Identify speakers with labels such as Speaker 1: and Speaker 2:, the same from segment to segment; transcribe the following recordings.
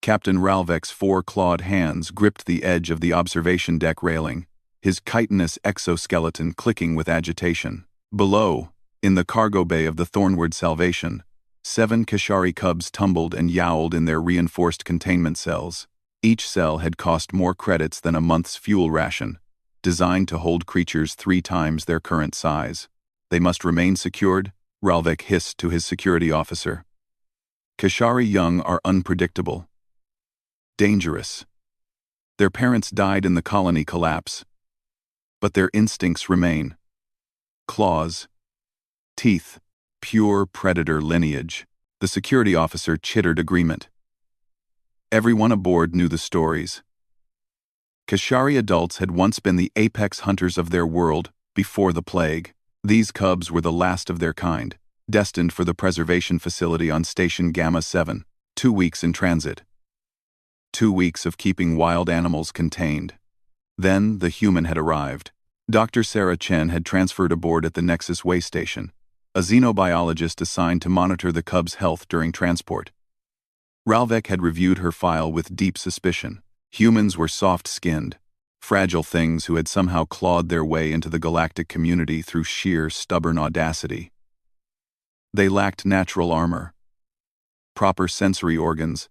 Speaker 1: Captain Ralvek's four-clawed hands gripped the edge of the observation deck railing, his chitinous exoskeleton clicking with agitation. Below, in the cargo bay of the Thornward Salvation, 7 Kashari cubs tumbled and yowled in their reinforced containment cells. Each cell had cost more credits than a month's fuel ration, designed to hold creatures 3 times their current size. They must remain secured, Ralvek hissed to his security officer. Kashari young are unpredictable. Dangerous. Their parents died in the colony collapse, but their instincts remain. Claws. Teeth. Pure predator lineage. The security officer chittered agreement. Everyone aboard knew the stories. Kashari adults had once been the apex hunters of their world before the plague. These cubs were the last of their kind, destined for the preservation facility on Station Gamma 7, 2 weeks in transit. 2 weeks of keeping wild animals contained. Then the human had arrived. Dr. Sarah Chen had transferred aboard at the Nexus Way Station, a xenobiologist assigned to monitor the cubs' health during transport. Ralvek had reviewed her file with deep suspicion. Humans were soft-skinned, fragile things who had somehow clawed their way into the galactic community through sheer, stubborn audacity. They lacked natural armor, proper sensory organs,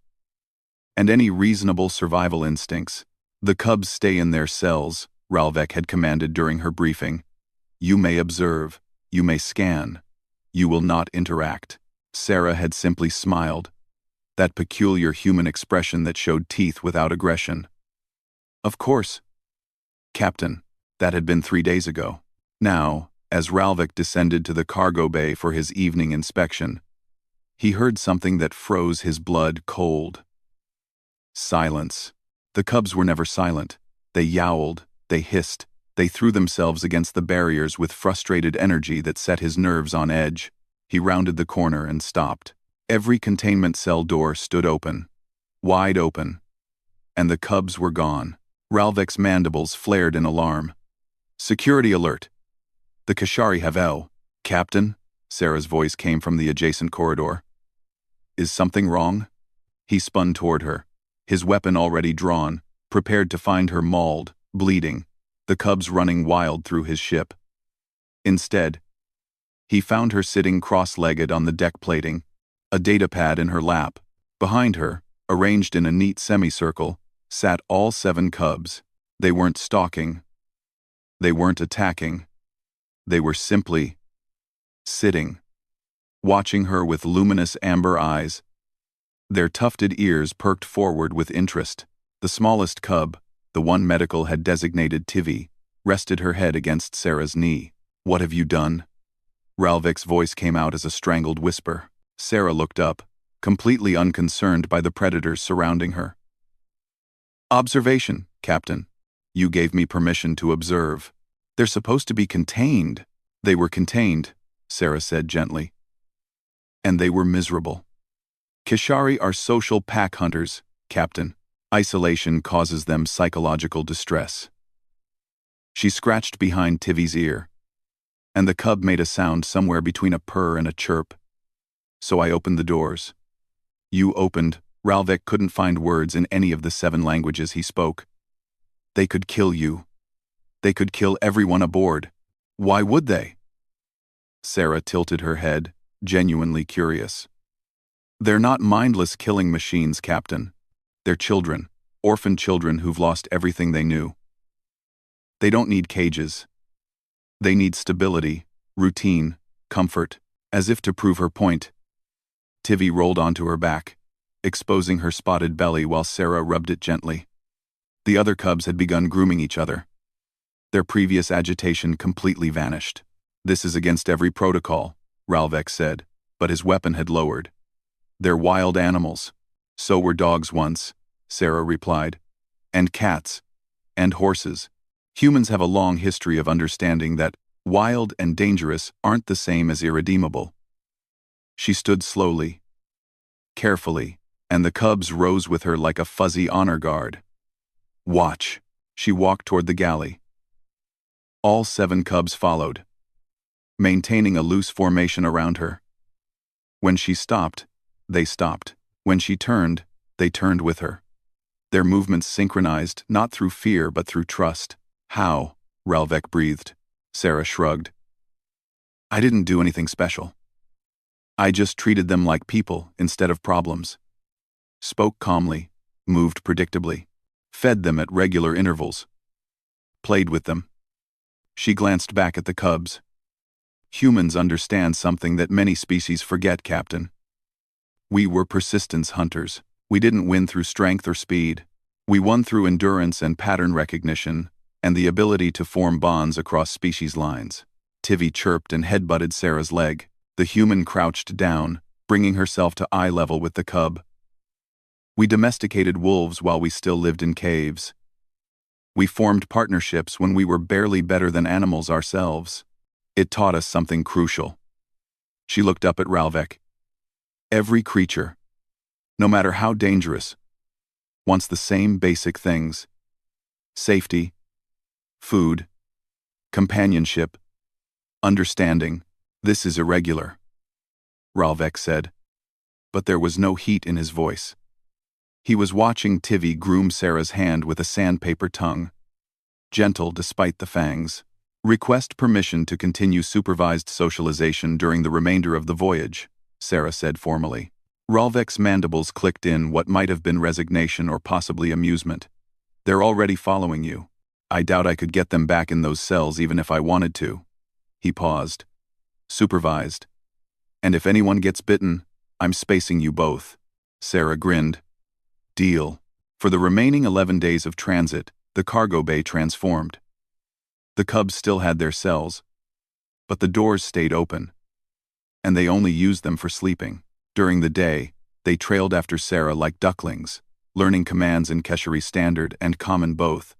Speaker 1: and any reasonable survival instincts. The cubs stay in their cells, Ralvek had commanded during her briefing. You may observe, you may scan, you will not interact. Sarah had simply smiled, that peculiar human expression that showed teeth without aggression. Of course, Captain, that had been 3 days ago. Now, as Ralvek descended to the cargo bay for his evening inspection, he heard something that froze his blood cold. Silence. The cubs were never silent. They yowled, they hissed, they threw themselves against the barriers with frustrated energy that set his nerves on edge. He rounded the corner and stopped. Every containment cell door stood open, wide open, and the cubs were gone. Ralvek's mandibles flared in alarm. Security alert. The Kashari have L. Captain, Sarah's voice came from the adjacent corridor. Is something wrong? He spun toward her, his weapon already drawn, prepared to find her mauled, bleeding, the cubs running wild through his ship. Instead, he found her sitting cross-legged on the deck plating, a datapad in her lap. Behind her, arranged in a neat semicircle, sat all 7 cubs. They weren't stalking. They weren't attacking. They were simply sitting, watching her with luminous amber eyes. Their tufted ears perked forward with interest. The smallest cub, the one Medical had designated Tivy, rested her head against Sarah's knee. What have you done? Ralvek's voice came out as a strangled whisper. Sarah looked up, completely unconcerned by the predators surrounding her. Observation, Captain. You gave me permission to observe. They're supposed to be contained. They were contained, Sarah said gently. And they were miserable. Kashari are social pack hunters, Captain. Isolation causes them psychological distress. She scratched behind Tivy's ear, and the cub made a sound somewhere between a purr and a chirp. So I opened the doors. You opened. Ralvek couldn't find words in any of the 7 languages he spoke. They could kill you. They could kill everyone aboard. Why would they? Sarah tilted her head, genuinely curious. They're not mindless killing machines, Captain. They're children, orphan children who've lost everything they knew. They don't need cages. They need stability, routine, comfort. As if to prove her point, Tivy rolled onto her back, exposing her spotted belly while Sarah rubbed it gently. The other cubs had begun grooming each other. Their previous agitation completely vanished. This is against every protocol, Ralvek said, but his weapon had lowered. They're wild animals. So were dogs once, Sarah replied. And cats. And horses. Humans have a long history of understanding that wild and dangerous aren't the same as irredeemable. She stood slowly, carefully, and the cubs rose with her like a fuzzy honor guard. Watch. She walked toward the galley. All 7 cubs followed, maintaining a loose formation around her. When she stopped, they stopped. When she turned, They turned with her. Their movements synchronized, not through fear but through trust. How? Ralvek breathed. Sarah shrugged. I didn't do anything special. I just treated them like people instead of problems. Spoke calmly, moved predictably, fed them at regular intervals. Played with them. She glanced back at the cubs. Humans understand something that many species forget, Captain. We were persistence hunters. We didn't win through strength or speed. We won through endurance and pattern recognition, and the ability to form bonds across species lines. Tivy chirped and headbutted Sarah's leg. The human crouched down, bringing herself to eye level with the cub. We domesticated wolves while we still lived in caves. We formed partnerships when we were barely better than animals ourselves. It taught us something crucial. She looked up at Ralvek. Every creature, no matter how dangerous, wants the same basic things: safety, food, companionship, understanding. This is irregular, Ralvek said, but there was no heat in his voice. He was watching Tivy groom Sarah's hand with a sandpaper tongue. Gentle despite the fangs. Request permission to continue supervised socialization during the remainder of the voyage, Sarah said formally. Ralvek's mandibles clicked in what might have been resignation or possibly amusement. They're already following you. I doubt I could get them back in those cells even if I wanted to. He paused. Supervised. And if anyone gets bitten, I'm spacing you both. Sarah grinned. Deal. For the remaining 11 days of transit, the cargo bay transformed. The cubs still had their cells, but the doors stayed open, and they only used them for sleeping. During the day, they trailed after Sarah like ducklings, learning commands in Keshari Standard and Common both,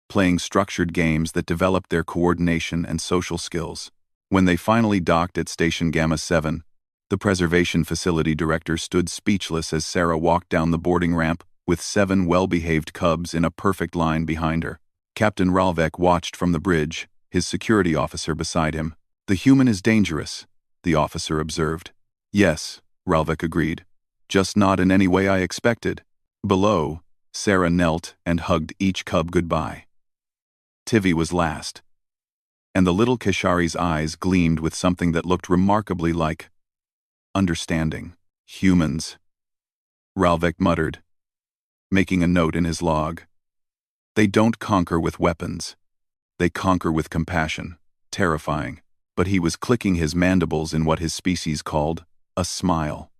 Speaker 1: playing structured games that developed their coordination and social skills. When they finally docked at Station Gamma 7, the preservation facility director stood speechless as Sarah walked down the boarding ramp with 7 well-behaved cubs in a perfect line behind her. Captain Ralvek watched from the bridge, his security officer beside him. The human is dangerous, the officer observed. Yes, Ralvek agreed. Just not in any way I expected. Below, Sarah knelt and hugged each cub goodbye. Tivy was last, and the little Keshari's eyes gleamed with something that looked remarkably like understanding. Humans, Ralvek muttered, making a note in his log. They don't conquer with weapons. They conquer with compassion. Terrifying. But he was clicking his mandibles in what his species called a smile.